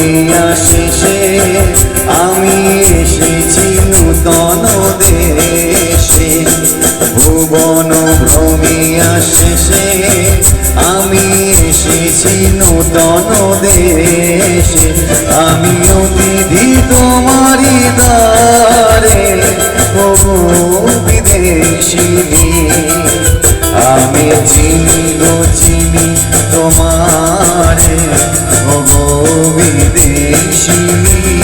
ভ্রমিয়া শেষে আমি এসেছি নূতন দেশে। ভুবন ভ্রমিয়া শেষে আমি এসেছি নূতন দেশে। আমি অতিথি তোমারি দ্বারে ওগো বিদেশিনী। আমি চিনি গো চিনি তোমারে ওগো বিদেশিনী।